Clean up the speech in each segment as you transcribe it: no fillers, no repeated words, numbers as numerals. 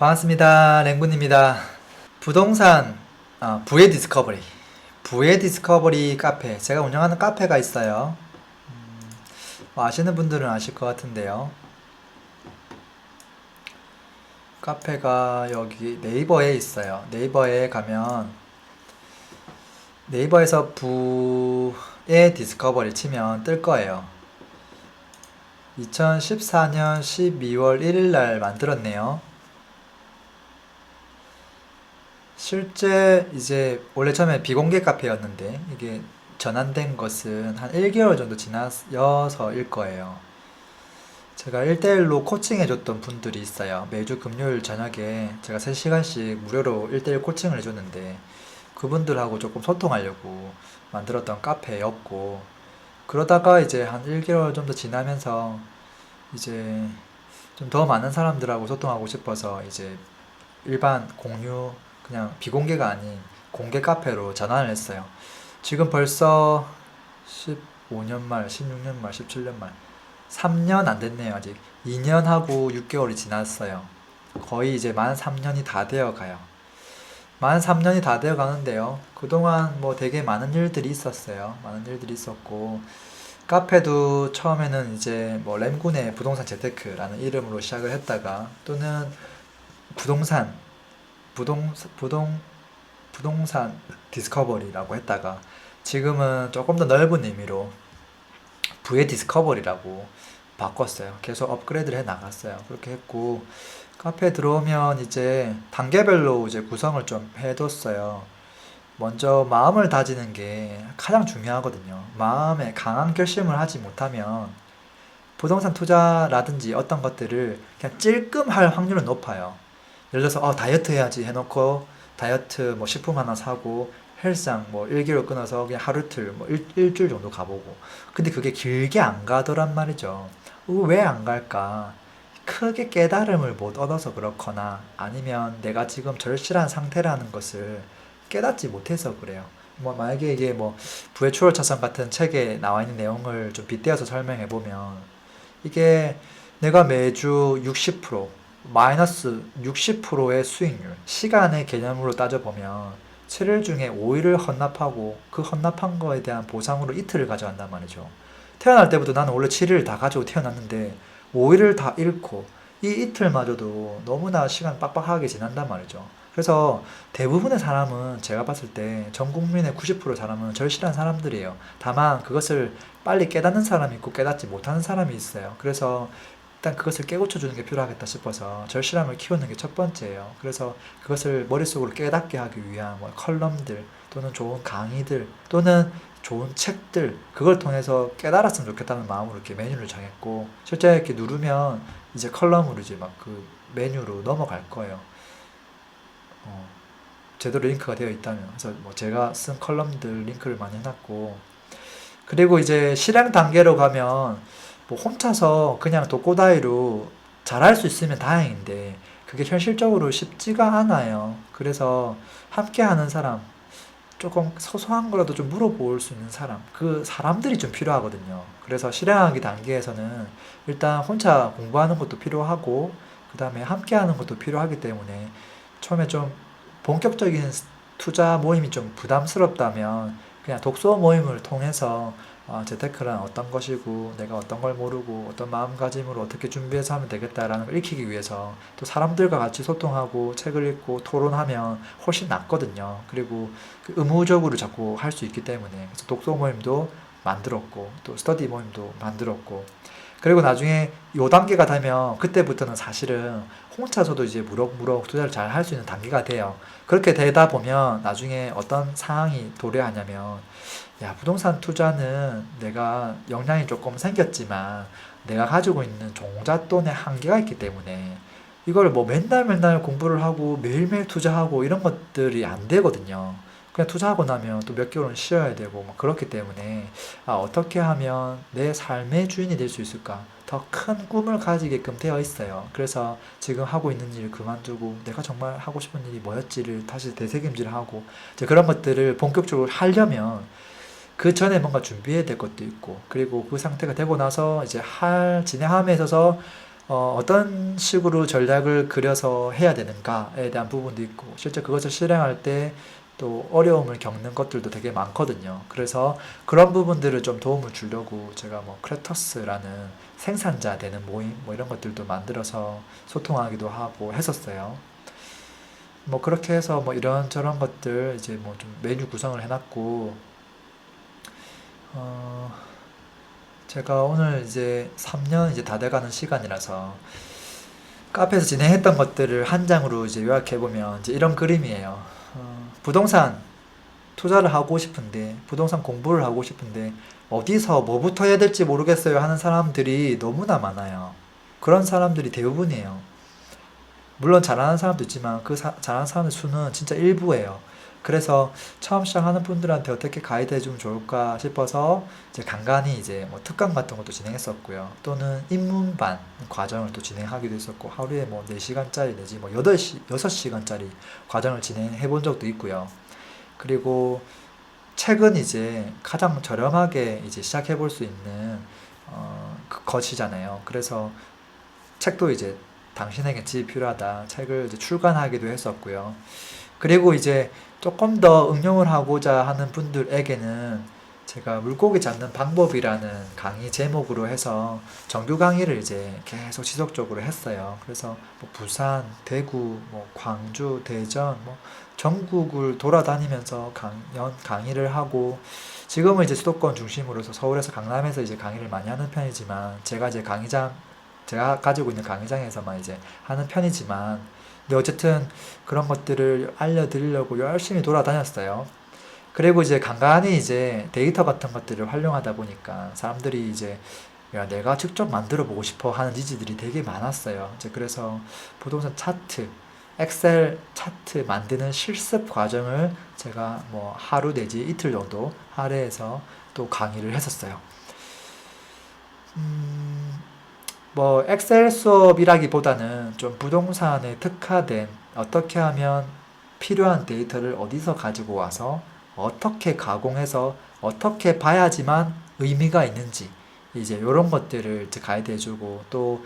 반갑습니다. 랭군입니다. 부동산 부의 디스커버리 카페, 제가 운영하는 카페가 있어요. 아시는 분들은 아실 것 같은데요. 카페가 여기 네이버에 있어요. 네이버에 가면 네이버에서 부의 디스커버리 치면 뜰 거예요. 2014년 12월 1일 날 만들었네요. 실제 이제 원래 처음에 비공개 카페였는데 이게 전환된 것은 한 1개월 정도 지나서일 거예요. 제가 1대1로 코칭해줬던 분들이 있어요. 매주 금요일 저녁에 제가 3시간씩 무료로 1대1 코칭을 해줬는데 그분들하고 조금 소통하려고 만들었던 카페였고, 그러다가 이제 한 1개월 정도 지나면서 이제 좀 더 많은 사람들하고 소통하고 싶어서 이제 일반 공유, 그냥 비공개가 아닌 공개 카페로 전환을 했어요. 지금 벌써 15년 말, 16년 말, 17년 말, 3년 안 됐네요, 아직. 2년하고 6개월이 지났어요. 거의 이제 만 3년이 다 되어 가요. 만 3년이 다 되어 가는데요. 그동안 뭐 되게 많은 일들이 있었어요. 많은 일들이 있었고, 카페도 처음에는 이제 뭐 램군의 부동산 재테크라는 이름으로 시작을 했다가, 또는 부동산, 부동, 부동, 부동산 디스커버리라고 했다가, 지금은 조금 더 넓은 의미로 부의 디스커버리라고 바꿨어요. 계속 업그레이드를 해 나갔어요. 그렇게 했고, 카페에 들어오면 이제 단계별로 이제 구성을 좀 해뒀어요. 먼저 마음을 다지는 게 가장 중요하거든요. 마음에 강한 결심을 하지 못하면 부동산 투자라든지 어떤 것들을 그냥 찔끔할 확률은 높아요. 예를 들어서 다이어트 해야지 해놓고 다이어트 뭐 식품 하나 사고 헬스장 뭐 1개월 끊어서 그냥 하루 이틀 뭐 일주일 정도 가보고, 근데 그게 길게 안 가더란 말이죠. 왜 안 갈까? 크게 깨달음을 못 얻어서 그렇거나 아니면 내가 지금 절실한 상태라는 것을 깨닫지 못해서 그래요. 뭐 만약에 이게 뭐 부의 초월차선 같은 책에 나와 있는 내용을 좀 빗대어서 설명해 보면, 이게 내가 매주 60% 마이너스 60%의 수익률, 시간의 개념으로 따져보면 7일 중에 5일을 헌납하고 그 헌납한 거에 대한 보상으로 이틀을 가져간단 말이죠. 태어날 때부터 나는 원래 7일을 다 가지고 태어났는데 5일을 다 잃고 이 이틀마저도 너무나 시간 빡빡하게 지난단 말이죠. 그래서 대부분의 사람은, 제가 봤을 때 전 국민의 90% 사람은 절실한 사람들이에요. 다만 그것을 빨리 깨닫는 사람이 있고 깨닫지 못하는 사람이 있어요. 그래서 일단 그것을 깨우쳐 주는 게 필요하겠다 싶어서 절실함을 키우는 게 첫 번째예요. 그래서 그것을 머릿속으로 깨닫게 하기 위한 뭐 컬럼들, 또는 좋은 강의들, 또는 좋은 책들, 그걸 통해서 깨달았으면 좋겠다는 마음으로 이렇게 메뉴를 정했고, 실제 이렇게 누르면 이제 컬럼으로 이제 막 그 메뉴로 넘어갈 거예요. 어, 제대로 링크가 되어 있다면. 그래서 뭐 제가 쓴 컬럼들 링크를 많이 해놨고, 그리고 이제 실행 단계로 가면 뭐 혼자서 그냥 독고다이로 잘할 수 있으면 다행인데 그게 현실적으로 쉽지가 않아요. 그래서 함께하는 사람, 조금 소소한 거라도 좀 물어볼 수 있는 사람, 그 사람들이 좀 필요하거든요. 그래서 실행하기 단계에서는 일단 혼자 공부하는 것도 필요하고, 그 다음에 함께하는 것도 필요하기 때문에 처음에 좀 본격적인 투자 모임이 좀 부담스럽다면 그냥 독서 모임을 통해서 재테크란 어떤 것이고 내가 어떤 걸 모르고 어떤 마음가짐으로 어떻게 준비해서 하면 되겠다라는 걸 익히기 위해서, 또 사람들과 같이 소통하고 책을 읽고 토론하면 훨씬 낫거든요. 그리고 그 의무적으로 자꾸 할 수 있기 때문에, 그래서 독서 모임도 만들었고 또 스터디 모임도 만들었고, 그리고 나중에 요 단계가 되면 그때부터는 사실은 혼자서도 이제 무럭무럭 투자를 잘 할 수 있는 단계가 돼요. 그렇게 되다 보면 나중에 어떤 상황이 도래하냐면, 야, 부동산 투자는 내가 역량이 조금 생겼지만 내가 가지고 있는 종잣돈의 한계가 있기 때문에 이걸 뭐 맨날 맨날 공부를 하고 매일매일 투자하고 이런 것들이 안 되거든요. 그냥 투자하고 나면 또 몇 개월은 쉬어야 되고 막 그렇기 때문에, 어떻게 하면 내 삶의 주인이 될 수 있을까? 더 큰 꿈을 가지게끔 되어 있어요. 그래서 지금 하고 있는 일 그만두고 내가 정말 하고 싶은 일이 뭐였지를 다시 되새김질을 하고, 이제 그런 것들을 본격적으로 하려면 그 전에 뭔가 준비해야 될 것도 있고, 그리고 그 상태가 되고 나서 이제 진행함에 있어서 어떤 식으로 전략을 그려서 해야 되는가에 대한 부분도 있고, 실제 그것을 실행할 때 또 어려움을 겪는 것들도 되게 많거든요. 그래서 그런 부분들을 좀 도움을 주려고 제가 뭐 크레터스라는 생산자 되는 모임 뭐 이런 것들도 만들어서 소통하기도 하고 했었어요. 뭐 그렇게 해서 뭐 이런저런 것들 이제 뭐 좀 메뉴 구성을 해놨고, 어, 제가 오늘 이제 3년 이제 다 돼가는 시간이라서 카페에서 진행했던 것들을 한 장으로 이제 요약해보면 이제 이런 그림이에요. 부동산 투자를 하고 싶은데, 부동산 공부를 하고 싶은데, 어디서 뭐부터 해야 될지 모르겠어요 하는 사람들이 너무나 많아요. 그런 사람들이 대부분이에요. 물론 잘하는 사람도 있지만 그 잘하는 사람의 수는 진짜 일부예요. 그래서 처음 시작하는 분들한테 어떻게 가이드 해주면 좋을까 싶어서 이제 간간히 이제 뭐 특강 같은 것도 진행했었고요. 또는 입문반 과정을 또 진행하기도 했었고, 하루에 뭐 4시간짜리 내지 뭐 6시간짜리 과정을 진행해 본 적도 있고요. 그리고 책은 이제 가장 저렴하게 이제 시작해 볼 수 있는 그 것이잖아요. 그래서 책도 이제 당신에게 집이 필요하다 책을 이제 출간하기도 했었고요. 그리고 이제 조금 더 응용을 하고자 하는 분들에게는 제가 물고기 잡는 방법이라는 강의 제목으로 해서 정규 강의를 이제 계속 지속적으로 했어요. 그래서 뭐 부산, 대구, 뭐 광주, 대전, 뭐 전국을 돌아다니면서 강의를 하고, 지금은 이제 수도권 중심으로서 서울에서 강남에서 이제 강의를 많이 하는 편이지만, 제가 가지고 있는 강의장에서만 이제 하는 편이지만, 근데 어쨌든 그런 것들을 알려드리려고 열심히 돌아다녔어요. 그리고 이제 간간히 이제 데이터 같은 것들을 활용하다 보니까 사람들이 이제 야, 내가 직접 만들어 보고 싶어 하는 니즈들이 되게 많았어요. 이제 그래서 부동산 차트, 엑셀 차트 만드는 실습 과정을 제가 뭐 하루 내지 이틀 정도 할애해서 또 강의를 했었어요. 음, 뭐 엑셀 수업이라기보다는 좀 부동산에 특화된, 어떻게 하면 필요한 데이터를 어디서 가지고 와서 어떻게 가공해서 어떻게 봐야지만 의미가 있는지, 이제 이런 것들을 이제 가이드 해주고, 또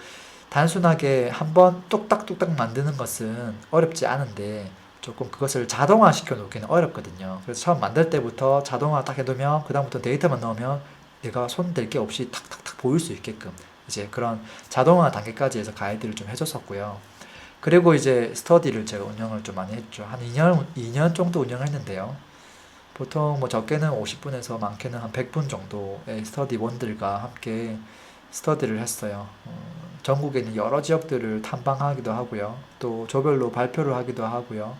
단순하게 한번 뚝딱뚝딱 만드는 것은 어렵지 않은데 조금 그것을 자동화 시켜 놓기는 어렵거든요. 그래서 처음 만들 때부터 자동화 딱 해두면 그다음부터 데이터만 넣으면 내가 손 댈 게 없이 탁탁탁 보일 수 있게끔 이제 그런 자동화 단계까지 해서 가이드를 좀 해줬었고요. 그리고 이제 스터디를 제가 운영을 좀 많이 했죠. 한 2년 정도 운영했는데요. 보통 뭐 적게는 50분에서 많게는 한 100분 정도의 스터디원들과 함께 스터디를 했어요. 전국에 있는 여러 지역들을 탐방하기도 하고요. 또 조별로 발표를 하기도 하고요.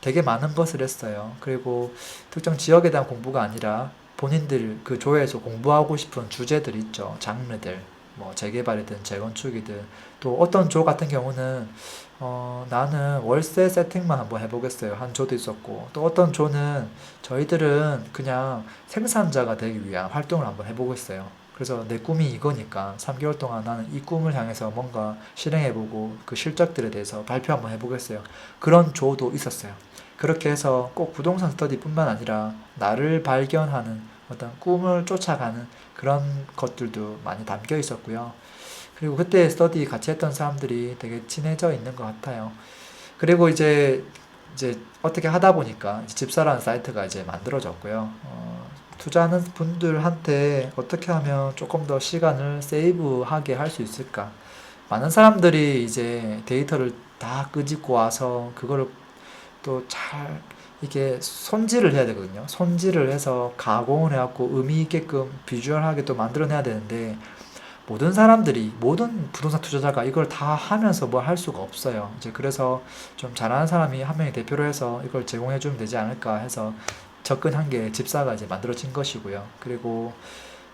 되게 많은 것을 했어요. 그리고 특정 지역에 대한 공부가 아니라 본인들 그 조에서 공부하고 싶은 주제들 있죠. 장르들. 뭐 재개발이든 재건축이든, 또 어떤 조 같은 경우는 나는 월세 세팅만 한번 해보겠어요 한 조도 있었고, 또 어떤 조는 저희들은 그냥 생산자가 되기 위한 활동을 한번 해보겠어요. 그래서 내 꿈이 이거니까 3개월 동안 나는 이 꿈을 향해서 뭔가 실행해보고 그 실적들에 대해서 발표 한번 해보겠어요. 그런 조도 있었어요. 그렇게 해서 꼭 부동산 스터디뿐만 아니라 나를 발견하는 어떤 꿈을 쫓아가는 그런 것들도 많이 담겨 있었고요. 그리고 그때 스터디 같이 했던 사람들이 되게 친해져 있는 것 같아요. 그리고 이제 어떻게 하다 보니까 집사라는 사이트가 이제 만들어졌고요. 투자하는 분들한테 어떻게 하면 조금 더 시간을 세이브하게 할 수 있을까? 많은 사람들이 이제 데이터를 다 끄집고 와서 그거를 또 잘 이게 손질을 해야 되거든요. 손질을 해서 가공을 해갖고 의미 있게끔 비주얼하게 또 만들어내야 되는데, 모든 사람들이, 모든 부동산 투자자가 이걸 다 하면서 뭘 할 수가 없어요. 이제 그래서 좀 잘하는 사람이 한 명이 대표로 해서 이걸 제공해 주면 되지 않을까 해서 접근한 게 집사가 이제 만들어진 것이고요. 그리고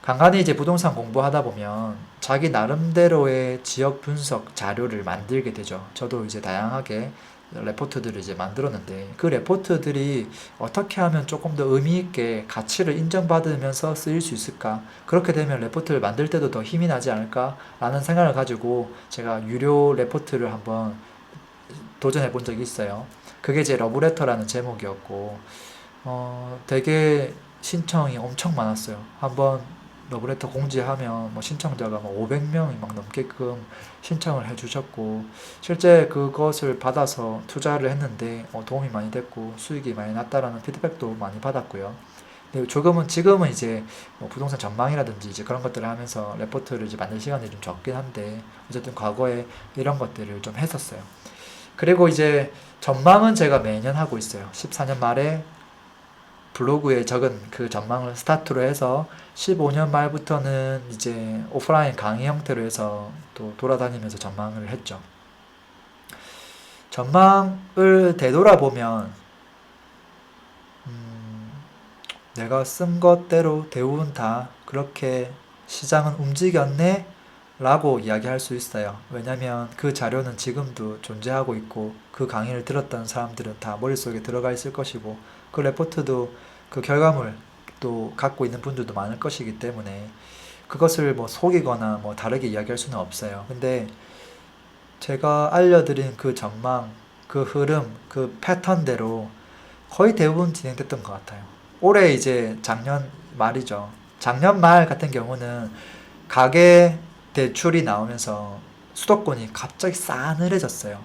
간간히 이제 부동산 공부하다 보면 자기 나름대로의 지역 분석 자료를 만들게 되죠. 저도 이제 다양하게 레포트들을 이제 만들었는데, 그 레포트들이 어떻게 하면 조금 더 의미 있게 가치를 인정받으면서 쓰일 수 있을까? 그렇게 되면 레포트를 만들 때도 더 힘이 나지 않을까? 라는 생각을 가지고 제가 유료 레포트를 한번 도전해 본 적이 있어요. 그게 제 러브레터라는 제목이었고, 되게 신청이 엄청 많았어요. 한번 러브레터 공지하면 뭐 신청자가 뭐 500명이 막 넘게끔 신청을 해주셨고, 실제 그것을 받아서 투자를 했는데 도움이 많이 됐고 수익이 많이 났다라는 피드백도 많이 받았고요. 근데 지금은 이제 뭐 부동산 전망이라든지 이제 그런 것들을 하면서 레포트를 이제 만들 시간이 좀 적긴 한데, 어쨌든 과거에 이런 것들을 좀 했었어요. 그리고 이제 전망은 제가 매년 하고 있어요. 14년 말에 블로그에 적은 그 전망을 스타트로 해서 15년 말부터는 이제 오프라인 강의 형태로 해서 또 돌아다니면서 전망을 했죠. 전망을 되돌아보면 내가 쓴 것대로 대부분 다 그렇게 시장은 움직였네 라고 이야기할 수 있어요. 왜냐면 그 자료는 지금도 존재하고 있고 그 강의를 들었던 사람들은 다 머릿속에 들어가 있을 것이고, 그 레포트도 그 결과물 또 갖고 있는 분들도 많을 것이기 때문에 그것을 뭐 속이거나 뭐 다르게 이야기할 수는 없어요. 근데 제가 알려드린 그 전망, 그 흐름, 그 패턴대로 거의 대부분 진행됐던 것 같아요. 올해 이제 작년 말이죠. 작년 말 같은 경우는 가계 대출이 나오면서 수도권이 갑자기 싸늘해졌어요.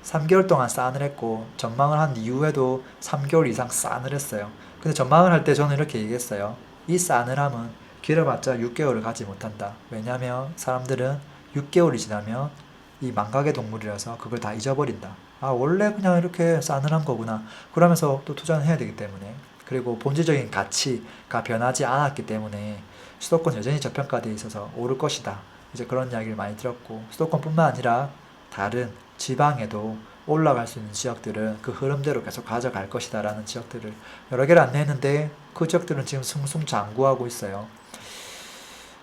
3개월 동안 싸늘했고, 전망을 한 이후에도 3개월 이상 싸늘했어요. 근데 전망을 할 때 저는 이렇게 얘기했어요. 이 싸늘함은 길어봤자 6개월을 가지 못한다. 왜냐면 사람들은 6개월이 지나면 이 망각의 동물이라서 그걸 다 잊어버린다. 아, 원래 그냥 이렇게 싸늘한 거구나. 그러면서 또 투자는 해야 되기 때문에. 그리고 본질적인 가치가 변하지 않았기 때문에 수도권 여전히 저평가되어 있어서 오를 것이다. 이제 그런 이야기를 많이 들었고, 수도권뿐만 아니라 다른 지방에도 올라갈 수 있는 지역들은 그 흐름대로 계속 가져갈 것이다 라는 지역들을 여러 개를 안내했는데, 그 지역들은 지금 승승장구하고 있어요.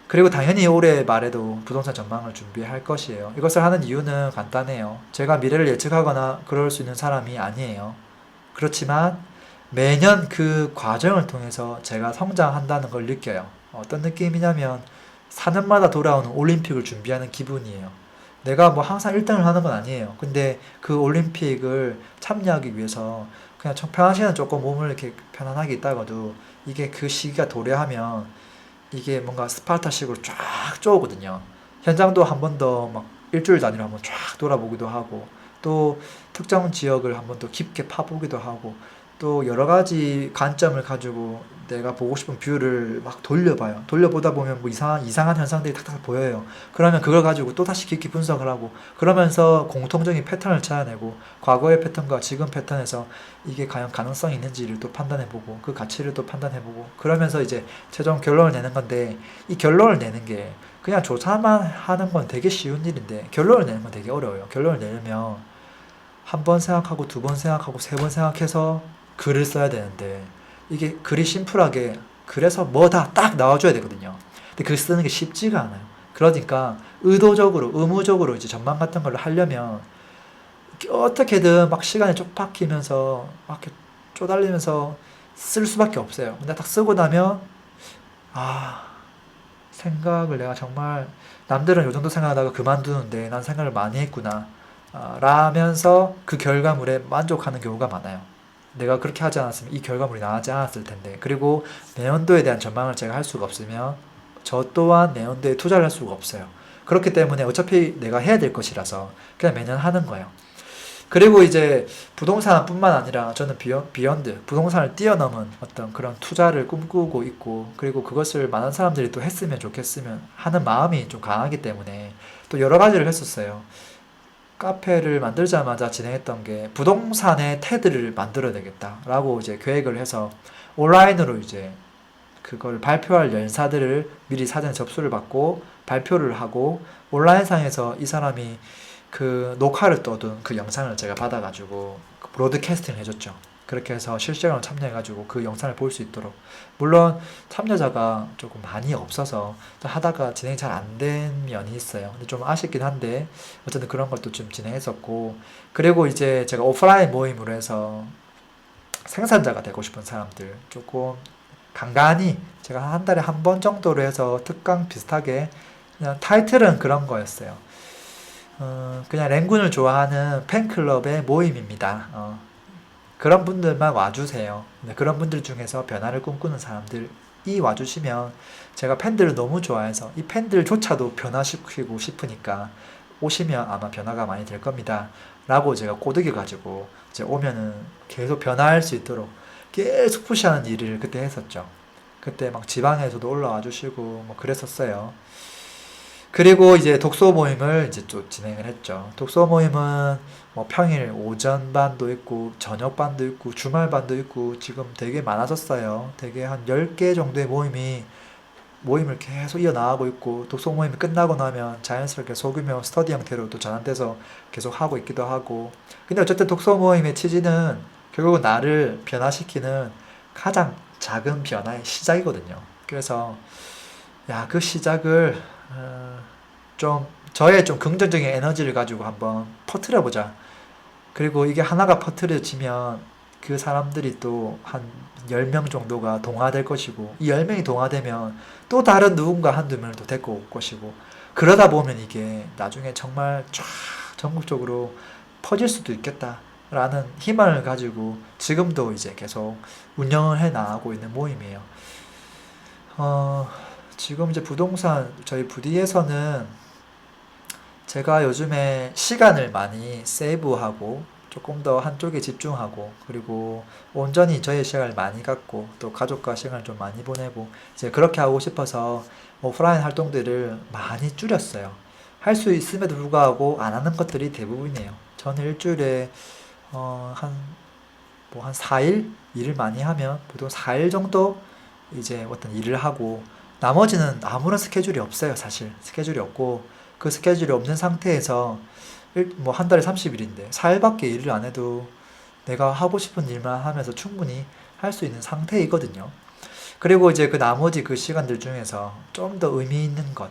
그리고 당연히 올해 말에도 부동산 전망을 준비할 것이에요. 이것을 하는 이유는 간단해요. 제가 미래를 예측하거나 그럴 수 있는 사람이 아니에요. 그렇지만 매년 그 과정을 통해서 제가 성장한다는 걸 느껴요. 어떤 느낌이냐면 4년마다 돌아오는 올림픽을 준비하는 기분이에요. 내가 뭐 항상 1등을 하는 건 아니에요. 근데 그 올림픽을 참여하기 위해서 그냥 평상시에는 조금 몸을 이렇게 편안하게 있다가도 이게 그 시기가 도래하면 이게 뭔가 스파르타식으로 쫙 쪼거든요. 현장도 한 번 더 막 일주일 단위로 한번 쫙 돌아보기도 하고, 또 특정 지역을 한번 더 깊게 파보기도 하고, 또 여러 가지 관점을 가지고 내가 보고 싶은 뷰를 막 돌려봐요. 돌려보다 보면 뭐 이상한 현상들이 탁탁 보여요. 그러면 그걸 가지고 또 다시 깊게 분석을 하고, 그러면서 공통적인 패턴을 찾아내고, 과거의 패턴과 지금 패턴에서 이게 과연 가능성이 있는지를 또 판단해보고, 그 가치를 또 판단해보고, 그러면서 이제 최종 결론을 내는 건데, 이 결론을 내는 게 그냥 조사만 하는 건 되게 쉬운 일인데 결론을 내는 건 되게 어려워요. 결론을 내려면 한 번 생각하고 두 번 생각하고 세 번 생각해서 글을 써야 되는데, 이게 글이 심플하게 그래서 뭐다 딱 나와줘야 되거든요. 근데 글 쓰는 게 쉽지가 않아요. 그러니까 의도적으로 의무적으로 이제 전망 같은 걸 하려면 어떻게든 막 시간에 쪽박히면서 막 이렇게 쪼달리면서 쓸 수밖에 없어요. 근데 딱 쓰고 나면 아, 생각을 내가 정말 남들은 요 정도 생각하다가 그만두는데 난 생각을 많이 했구나 라면서 그 결과물에 만족하는 경우가 많아요. 내가 그렇게 하지 않았으면 이 결과물이 나오지 않았을 텐데. 그리고 내년도에 대한 전망을 제가 할 수가 없으면 저 또한 내년도에 투자를 할 수가 없어요. 그렇기 때문에 어차피 내가 해야 될 것이라서 그냥 매년 하는 거예요. 그리고 이제 부동산뿐만 아니라 저는 비욘드, 부동산을 뛰어넘은 어떤 그런 투자를 꿈꾸고 있고, 그리고 그것을 많은 사람들이 또 했으면 좋겠으면 하는 마음이 좀 강하기 때문에 또 여러 가지를 했었어요. 카페를 만들자마자 진행했던 게 부동산의 테드를 만들어야 되겠다라고 이제 계획을 해서 온라인으로 이제 그걸 발표할 연사들을 미리 사전에 접수를 받고 발표를 하고, 온라인상에서 이 사람이 그 녹화를 떠둔 그 영상을 제가 받아가지고 브로드캐스팅을 해줬죠. 그렇게 해서 실시간으로 참여해가지고 그 영상을 볼 수 있도록. 물론 참여자가 조금 많이 없어서 하다가 진행이 잘 안 된 면이 있어요. 근데 좀 아쉽긴 한데 어쨌든 그런 것도 좀 진행했었고, 그리고 이제 제가 오프라인 모임으로 해서 생산자가 되고 싶은 사람들 조금 간간히 제가 한 달에 한 번 정도로 해서 특강 비슷하게, 그냥 타이틀은 그런 거였어요. 그냥 랭군을 좋아하는 팬클럽의 모임입니다. 그런 분들만 와주세요. 네, 그런 분들 중에서 변화를 꿈꾸는 사람들 와주시면 제가 팬들을 너무 좋아해서 이 팬들조차도 변화시키고 싶으니까 오시면 아마 변화가 많이 될 겁니다. 라고 제가 꼬드겨 가지고 이제 오면은 계속 변화할 수 있도록 계속 푸시하는 일을 그때 했었죠. 그때 막 지방에서도 올라와 주시고 뭐 그랬었어요. 그리고 이제 독서 모임을 이제 또 진행을 했죠. 독서 모임은 뭐 평일 오전 반도 있고 저녁 반도 있고 주말 반도 있고 지금 되게 많아졌어요. 되게 한 10개 정도의 모임을 계속 이어나가고 있고 독서 모임이 끝나고 나면 자연스럽게 소규모 스터디 형태로 또 전환돼서 계속 하고 있기도 하고. 근데 어쨌든 독서 모임의 취지는 결국은 나를 변화시키는 가장 작은 변화의 시작이거든요. 그래서 야, 그 시작을 좀 저의 좀 긍정적인 에너지를 가지고 한번 퍼뜨려 보자. 그리고 이게 하나가 퍼뜨려지면 그 사람들이 또 한 10명 정도가 동화될 것이고 이 10명이 동화되면 또 다른 누군가 한두 명을 또 데리고 올 것이고 그러다 보면 이게 나중에 정말 쫙 전국적으로 퍼질 수도 있겠다라는 희망을 가지고 지금도 이제 계속 운영을 해 나가고 있는 모임이에요. 어, 지금 이제 부동산 저희 부디에서는 제가 요즘에 시간을 많이 세이브하고 조금 더 한쪽에 집중하고 그리고 온전히 저의 시간을 많이 갖고 또 가족과 시간을 좀 많이 보내고 이제 그렇게 하고 싶어서 오프라인 활동들을 많이 줄였어요. 할 수 있음에도 불구하고 안 하는 것들이 대부분이에요. 저는 일주일에 한 뭐 한 4일 일을 많이 하면 보통 4일 정도 이제 어떤 일을 하고 나머지는 아무런 스케줄이 없어요. 사실 스케줄이 없고 그 스케줄이 없는 상태에서 뭐 한 달에 30일인데 4일밖에 일을 안 해도 내가 하고 싶은 일만 하면서 충분히 할 수 있는 상태이거든요. 그리고 이제 그 나머지 그 시간들 중에서 좀 더 의미 있는 것,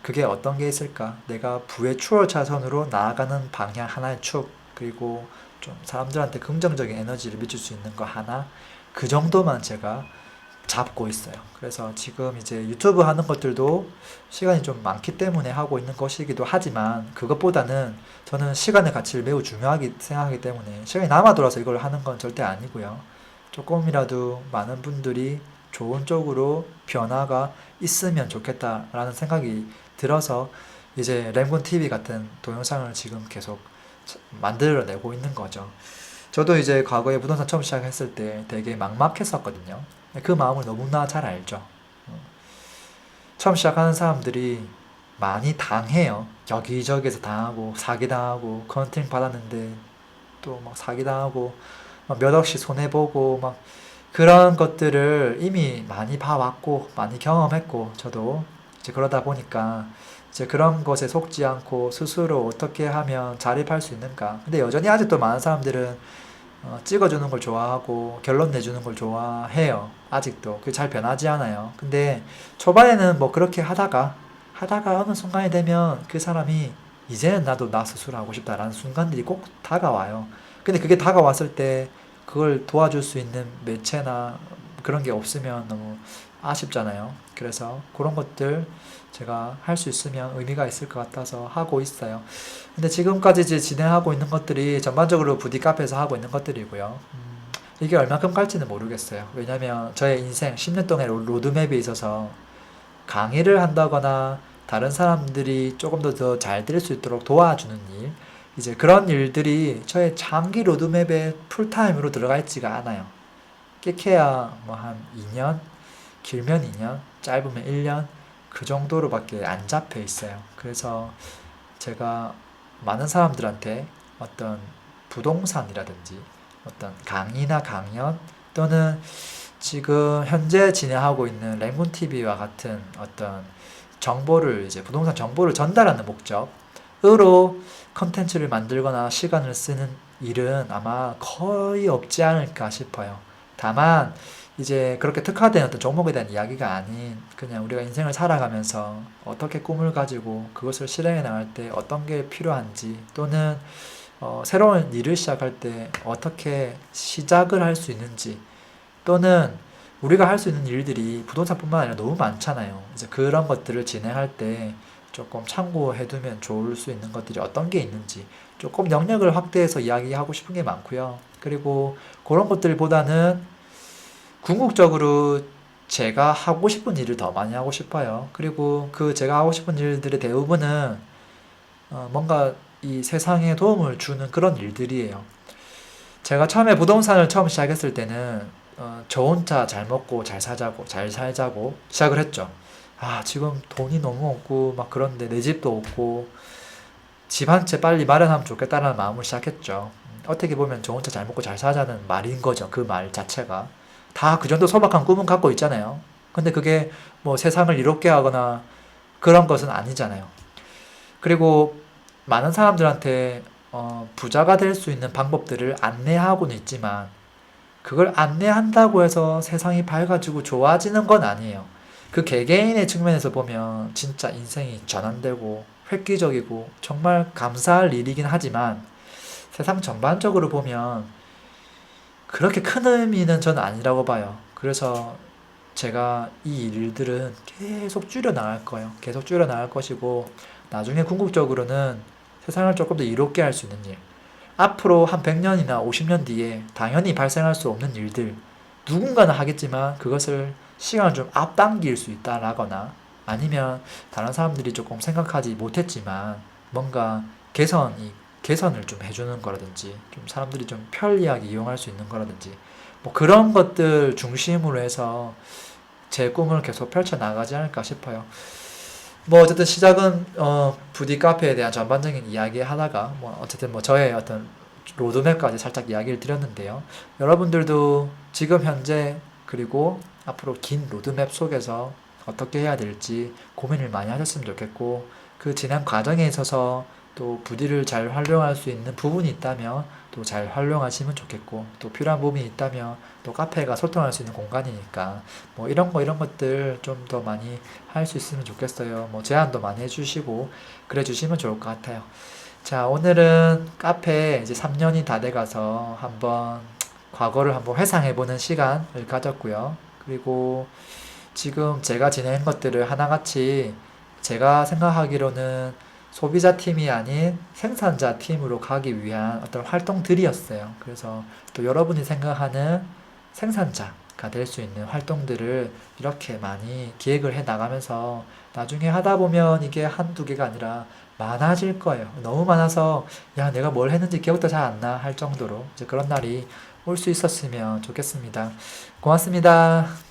그게 어떤 게 있을까? 내가 부의 추월 차선으로 나아가는 방향 하나의 축, 그리고 좀 사람들한테 긍정적인 에너지를 미칠 수 있는 거 하나, 그 정도만 제가 잡고 있어요. 그래서 지금 이제 유튜브 하는 것들도 시간이 좀 많기 때문에 하고 있는 것이기도 하지만 그것보다는 저는 시간의 가치를 매우 중요하게 생각하기 때문에 시간이 남아 돌아서 이걸 하는 건 절대 아니고요. 조금이라도 많은 분들이 좋은 쪽으로 변화가 있으면 좋겠다라는 생각이 들어서 이제 램군 TV 같은 동영상을 지금 계속 만들어내고 있는 거죠. 저도 이제 과거에 부동산 처음 시작했을 때 되게 막막했었거든요. 그 마음을 너무나 잘 알죠. 어, 처음 시작하는 사람들이 많이 당해요. 여기저기서 당하고 사기당하고 컨설팅 받았는데 또 막 사기당하고 막 몇 억씩 손해보고 막 그런 것들을 이미 많이 봐왔고 많이 경험했고 저도 이제 그러다 보니까 이제 그런 것에 속지 않고 스스로 어떻게 하면 자립할 수 있는가. 근데 여전히 아직도 많은 사람들은 찍어주는 걸 좋아하고 결론 내주는 걸 좋아해요. 아직도. 그게 잘 변하지 않아요. 근데 초반에는 뭐 그렇게 하다가 어느 순간이 되면 그 사람이 이제는 나도 나 스스로 하고 싶다라는 순간들이 꼭 다가와요. 근데 그게 다가왔을 때 그걸 도와줄 수 있는 매체나 그런 게 없으면 너무 아쉽잖아요. 그래서 그런 것들 제가 할 수 있으면 의미가 있을 것 같아서 하고 있어요. 근데 지금까지 이제 진행하고 있는 것들이 전반적으로 부디 카페에서 하고 있는 것들이고요. 이게 얼마큼 갈지는 모르겠어요. 왜냐면 저의 인생 10년 동안의 로드맵에 있어서 강의를 한다거나 다른 사람들이 조금 더 잘 들을 수 있도록 도와주는 일, 이제 그런 일들이 저의 장기 로드맵에 풀타임으로 들어가 있지가 않아요. 끼케야 뭐 한 2년, 길면 2년, 짧으면 1년, 그 정도로밖에 안 잡혀 있어요. 그래서 제가 많은 사람들한테 어떤 부동산이라든지 어떤 강의나 강연 또는 지금 현재 진행하고 있는 랭군 TV와 같은 어떤 정보를 이제 부동산 정보를 전달하는 목적으로 컨텐츠를 만들거나 시간을 쓰는 일은 아마 거의 없지 않을까 싶어요. 다만 이제 그렇게 특화된 어떤 종목에 대한 이야기가 아닌 그냥 우리가 인생을 살아가면서 어떻게 꿈을 가지고 그것을 실행해 나갈 때 어떤 게 필요한지 또는 새로운 일을 시작할 때 어떻게 시작을 할 수 있는지 또는 우리가 할 수 있는 일들이 부동산뿐만 아니라 너무 많잖아요. 이제 그런 것들을 진행할 때 조금 참고해두면 좋을 수 있는 것들이 어떤 게 있는지 조금 영역을 확대해서 이야기하고 싶은 게 많고요. 그리고 그런 것들보다는 궁극적으로 제가 하고 싶은 일을 더 많이 하고 싶어요. 그리고 그 제가 하고 싶은 일들의 대부분은 뭔가 이 세상에 도움을 주는 그런 일들이에요. 제가 처음에 부동산을 처음 시작했을 때는 저 혼자 잘 먹고 잘 사자고 잘 살자고 시작을 했죠. 아, 지금 돈이 너무 없고 막 그런데 내 집도 없고 집 한 채 빨리 마련하면 좋겠다는 마음을 시작했죠. 어떻게 보면 저 혼자 잘 먹고 잘 사자는 말인 거죠. 그 말 자체가. 다 그 정도 소박한 꿈은 갖고 있잖아요. 근데 그게 뭐 세상을 이롭게 하거나 그런 것은 아니잖아요. 그리고 많은 사람들한테 부자가 될 수 있는 방법들을 안내하고는 있지만 그걸 안내한다고 해서 세상이 밝아지고 좋아지는 건 아니에요. 그 개개인의 측면에서 보면 진짜 인생이 전환되고 획기적이고 정말 감사할 일이긴 하지만 세상 전반적으로 보면 그렇게 큰 의미는 저는 아니라고 봐요. 그래서 제가 이 일들은 계속 줄여 나갈 거예요. 계속 줄여 나갈 것이고 나중에 궁극적으로는 세상을 조금 더 이롭게 할 수 있는 일. 앞으로 한 100년이나 50년 뒤에 당연히 발생할 수 없는 일들, 누군가는 하겠지만 그것을 시간을 좀 앞당길 수 있다라거나 아니면 다른 사람들이 조금 생각하지 못했지만 뭔가 개선을 좀 해주는 거라든지 좀 사람들이 좀 편리하게 이용할 수 있는 거라든지 뭐 그런 것들 중심으로 해서 제 꿈을 계속 펼쳐 나가지 않을까 싶어요. 뭐 어쨌든 시작은 부디 카페에 대한 전반적인 이야기 하다가 뭐 어쨌든 뭐 저의 어떤 로드맵까지 살짝 이야기를 드렸는데요. 여러분들도 지금 현재 그리고 앞으로 긴 로드맵 속에서 어떻게 해야 될지 고민을 많이 하셨으면 좋겠고 그 진행 과정에 있어서 또 부디를 잘 활용할 수 있는 부분이 있다면 또 잘 활용하시면 좋겠고 또 필요한 부분이 있다면 또 카페가 소통할 수 있는 공간이니까 뭐 이런 것들 좀 더 많이 할 수 있으면 좋겠어요. 뭐 제안도 많이 해주시고 그래 주시면 좋을 것 같아요. 자, 오늘은 카페 이제 3년이 다 돼가서 한번 과거를 한번 회상해보는 시간을 가졌고요. 그리고 지금 제가 진행한 것들을 하나같이 제가 생각하기로는 소비자 팀이 아닌 생산자 팀으로 가기 위한 어떤 활동들이었어요. 그래서 또 여러분이 생각하는 생산자가 될 수 있는 활동들을 이렇게 많이 기획을 해 나가면서 나중에 하다 보면 이게 한두 개가 아니라 많아질 거예요. 너무 많아서 야, 내가 뭘 했는지 기억도 잘 안 나 할 정도로 이제 그런 날이 올 수 있었으면 좋겠습니다. 고맙습니다.